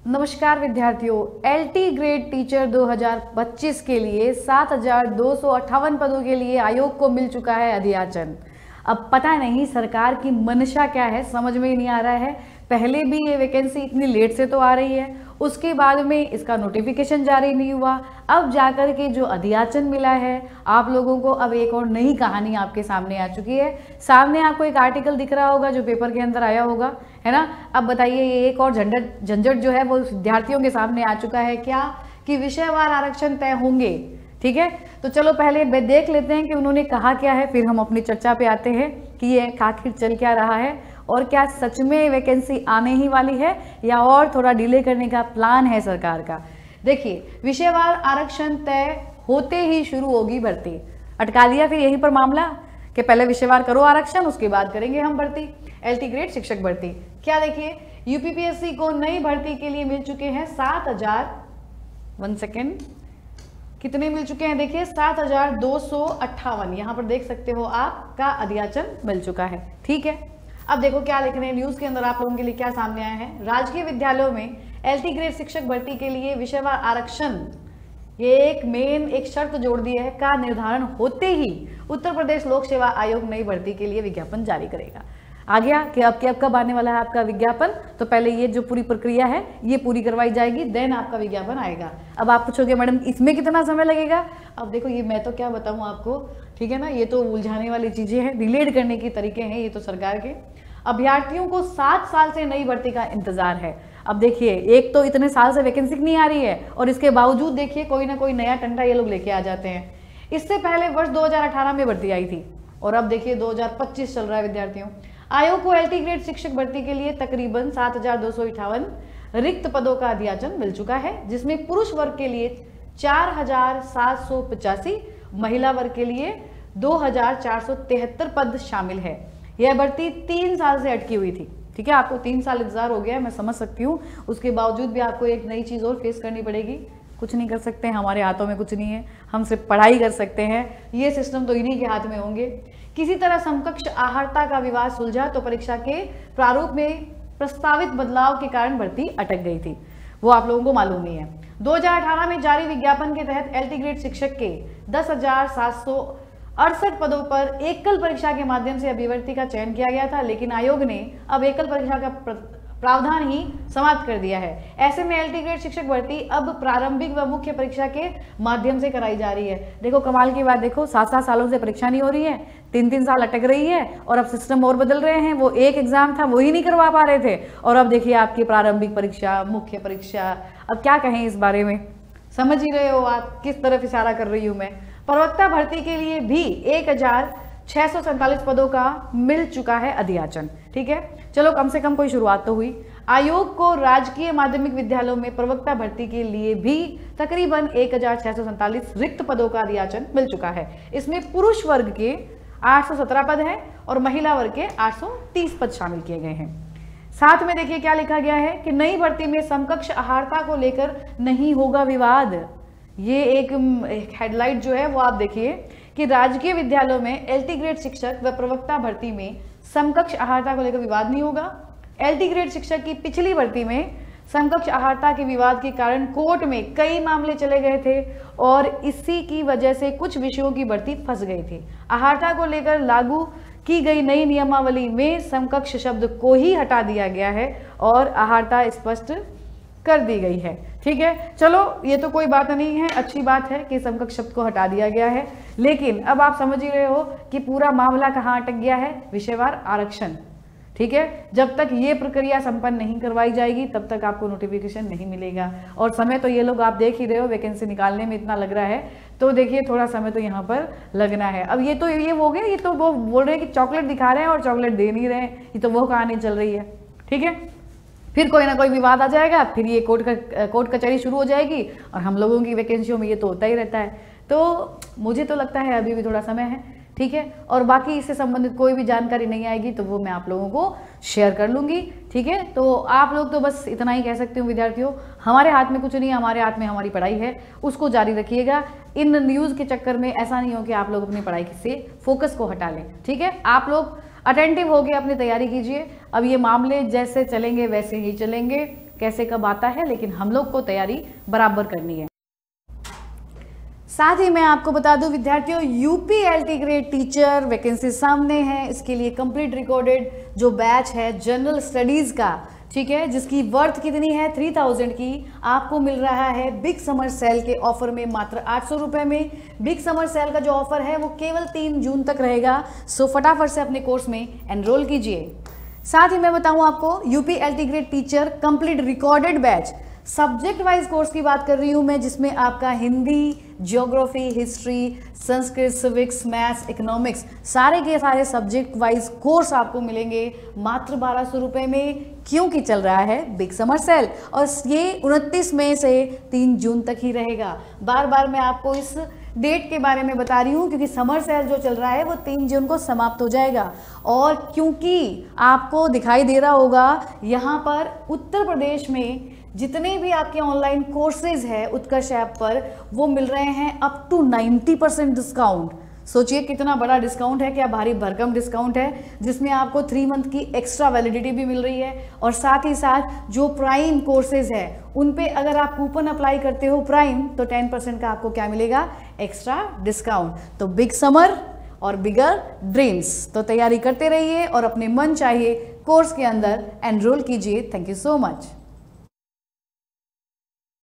नमस्कार विद्यार्थियों, LT grade teacher 2025 के लिए 7,258 पदों के लिए आयोग को मिल चुका है अधियाचन। अब पता नहीं सरकार की मंशा क्या है, समझ में ही नहीं आ रहा है। पहले भी ये वैकेंसी इतनी लेट से तो आ रही है, उसके बाद में इसका नोटिफिकेशन जारी नहीं हुआ, अब जाकर के जो अधियाचन मिला है आप लोगों को। अब एक और नई कहानी आपके सामने आ चुकी है। सामने आपको एक आर्टिकल दिख रहा होगा जो पेपर के अंदर आया होगा, है ना। अब बताइए, ये एक और झंझट जो है वो विद्यार्थियों के सामने आ चुका है क्या, कि विषयवार आरक्षण तय होंगे। ठीक है, तो चलो पहले देख लेते हैं कि उन्होंने कहा क्या है, फिर हम अपनी चर्चा पे आते हैं कि ये आखिर चल क्या रहा है और क्या सच में वैकेंसी आने ही वाली है या और थोड़ा डिले करने का प्लान है सरकार का। देखिए, विषयवार आरक्षण तय होते ही शुरू होगी भर्ती। अटका दिया फिर यहीं पर मामला कि पहले विषयवार करो आरक्षण, उसके बाद करेंगे हम भर्ती, एलटी ग्रेड शिक्षक भर्ती। क्या देखिए, यूपीपीएससी को नई भर्ती के लिए मिल चुके हैं कितने मिल चुके हैं, देखिए 7,258। यहां पर देख सकते हो आपका अधियाचन मिल चुका है। ठीक है, अब देखो क्या लिख रहे हैं न्यूज के अंदर, आप लोगों के लिए क्या सामने आया है। राजकीय विद्यालयों में एलटी ग्रेड शिक्षक भर्ती के लिए विषयवार आरक्षण, ये एक शर्त जोड़ दी है, का निर्धारण होते ही उत्तर प्रदेश लोक सेवा आयोग नई भर्ती के लिए विज्ञापन जारी करेगा। आ गया कि अब कब आने वाला है आपका विज्ञापन। तो पहले ये जो पूरी प्रक्रिया है ये पूरी करवाई जाएगी, देन आपका विज्ञापन आएगा। अब आप पूछोगे मैडम इसमें कितना समय लगेगा। अब देखो, ये मैं तो क्या बताऊं आपको, ठीक है ना, ये तो उलझाने वाली चीजें हैं, डिलेड करने के तरीके हैं ये तो सरकार के। अभ्यर्थियों को 7 साल से नई भर्ती का इंतजार है। अब देखिए, एक तो इतने साल से वैकेंसी नहीं आ रही है और इसके बावजूद देखिए कोई ना कोई नया टंटा ये लोग लेके आ जाते हैं। इससे पहले वर्ष 2018 में भर्ती आई थी और अब देखिए 2025 चल रहा है विद्यार्थियों। आयोग को एलटी ग्रेड शिक्षक भर्ती के लिए तकरीबन 7,258 रिक्त पदों का अधियाचन मिल चुका है, जिसमें पुरुष वर्ग के लिए 4,785, महिला वर्ग के लिए 2,473 पद शामिल है। यह भर्ती 3 साल से अटकी हुई थी। ठीक है, आपको 3 साल इंतजार हो गया है, मैं समझ सकती हूँ। उसके बावजूद भी आपको एक नई चीज और फेस करनी पड़ेगी। कुछ नहीं कर सकते, हमारे हाथों में कुछ नहीं है, हम सिर्फ पढ़ाई कर सकते हैं। ये सिस्टम तो इन्हीं के हाथ में होंगे। किसी तरह समकक्ष आहारता का विवाद सुलझा तो परीक्षा के प्रारूप में प्रस्तावित बदलाव के कारण भर्ती अटक गई थी, वो आप लोगों को मालूम नहीं है। 2018 में जारी विज्ञापन के तहत एलटी ग्रेड शिक्षक के 10,768 पदों पर एकल परीक्षा के माध्यम से अभ्यर्थी का चयन किया गया था, लेकिन आयोग ने अब एकल परीक्षा का प्रावधान ही समाप्त कर दिया है। ऐसे में एलटी ग्रेड शिक्षक भर्ती अब प्रारंभिक व मुख्य परीक्षा के माध्यम से कराई जा रही है। देखो कमाल की बात, देखो 7 सालों से परीक्षा नहीं हो रही है, 3 साल अटक रही है और अब सिस्टम और बदल रहे हैं। वो एक एग्जाम था, वो ही नहीं करवा पा रहे थे और अब देखिए आपकी प्रारंभिक परीक्षा, मुख्य परीक्षा। अब क्या कहें इस बारे में, समझ ही रहे हो आप किस तरफ इशारा कर रही हूं मैं। प्रवक्ता भर्ती के लिए भी 1,647 पदों का मिल चुका है अधियाचन। ठीक है, चलो कम से कम कोई शुरुआत तो हुई। आयोग को राजकीय माध्यमिक विद्यालयों में प्रवक्ता भर्ती के लिए भी तकरीबन 1,647 रिक्त पदों का अधियाचन मिल चुका है। इसमें पुरुष वर्ग के 817 पद हैं और महिला वर्ग के 830 पद शामिल किए गए हैं। साथ में देखिए क्या लिखा गया है कि नई भर्ती में समकक्ष आहारता को लेकर नहीं होगा विवाद। ये एक हेडलाइट जो है वो आप देखिए कि राजकीय विद्यालयों में एलटी ग्रेड शिक्षक व प्रवक्ता भर्ती में समकक्ष आहारता को लेकर विवाद नहीं होगा। एलटी ग्रेड शिक्षक की पिछली भर्ती में समकक्ष आहारता के विवाद के कारण कोर्ट में कई मामले चले गए थे और इसी की वजह से कुछ विषयों की भर्ती फंस गई थी। आहारता को लेकर लागू की गई नई नियमावली में समकक्ष शब्द को ही हटा दिया गया है और आहारता स्पष्ट कर दी गई है। ठीक है, चलो ये तो कोई बात नहीं है, अच्छी बात है कि समकक्ष शब्द को हटा दिया गया है। लेकिन अब आप समझ ही रहे हो कि पूरा मामला कहाँ अटक गया है, विषयवार आरक्षण। ठीक है, जब तक ये प्रक्रिया संपन्न नहीं करवाई जाएगी तब तक आपको नोटिफिकेशन नहीं मिलेगा। और समय तो ये लोग आप देख ही रहे हो, वैकेंसी निकालने में इतना लग रहा है, तो देखिए थोड़ा समय तो यहाँ पर लगना है। अब ये हो गया, ये तो वो बोल रहे हैं कि चॉकलेट दिखा रहे हैं और चॉकलेट दे नहीं रहे हैं, ये तो वो कहानी चल रही है। ठीक है, फिर कोई ना कोई विवाद आ जाएगा, फिर ये कोर्ट कचहरी शुरू हो जाएगी और हम लोगों की वैकेंसियों में ये तो होता ही रहता है। तो मुझे तो लगता है अभी भी थोड़ा समय है। ठीक है, और बाकी इससे संबंधित कोई भी जानकारी नहीं आएगी तो वो मैं आप लोगों को शेयर कर लूंगी। ठीक है, तो आप लोग तो बस इतना ही कह सकते हो विद्यार्थियों, हमारे हाथ में कुछ नहीं है, हमारे हाथ में हमारी पढ़ाई है, उसको जारी रखिएगा। इन न्यूज़ के चक्कर में ऐसा नहीं हो कि आप लोग अपनी पढ़ाई से फोकस को हटा लें। ठीक है, आप लोग अटेंटिव होके अपनी तैयारी कीजिए। अब ये मामले जैसे चलेंगे वैसे ही चलेंगे, कैसे कब आता है, लेकिन हम लोग को तैयारी बराबर करनी है। साथ ही मैं आपको बता दूं विद्यार्थियों, UP LT grade teacher vacancy सामने है। इसके लिए कंप्लीट रिकॉर्डेड जो बैच है जनरल स्टडीज का, ठीक है, जिसकी वर्थ कितनी है 3000 की, आपको मिल रहा है बिग समर सेल के ऑफर में मात्र 800 रुपए में। बिग समर सेल का जो ऑफर है वो केवल 3 जून तक रहेगा। सो फटाफट से अपने कोर्स में एनरोल कीजिए। साथ ही मैं बताऊं आपको, UP LT grade teacher complete recorded batch subject wise course की बात कर रही हूं मैं, जिसमें आपका Hindi, geography, history, Sanskrit, civics, maths, economics, सारे के सारे सब्जेक्ट वाइज कोर्स आपको मिलेंगे मात्र 1200 रुपए में, क्योंकि चल रहा है बिग समर सेल और ये 29 मई से 3 जून तक ही रहेगा। बार बार मैं आपको इस डेट के बारे में बता रही हूँ क्योंकि समर सेल जो चल रहा है वो 3 जून को समाप्त हो जाएगा। और क्योंकि आपको दिखाई दे रहा होगा यहाँ पर उत्तर प्रदेश में जितने भी आपके ऑनलाइन कोर्सेज है उत्कर्ष ऐप पर, वो मिल रहे हैं अप टू 90% डिस्काउंट। सोचिए कितना बड़ा डिस्काउंट है, क्या भारी भरकम डिस्काउंट है, जिसमें आपको 3 मंथ की एक्स्ट्रा वैलिडिटी भी मिल रही है। और साथ ही साथ जो प्राइम कोर्सेज है उन पे अगर आप कूपन अप्लाई करते हो प्राइम, तो 10% का आपको क्या मिलेगा, एक्स्ट्रा डिस्काउंट। तो बिग समर और बिगर ड्रीम्स, तो तैयारी करते रहिए और अपने मन चाहिए कोर्स के अंदर एनरोल कीजिए। Thank you so much.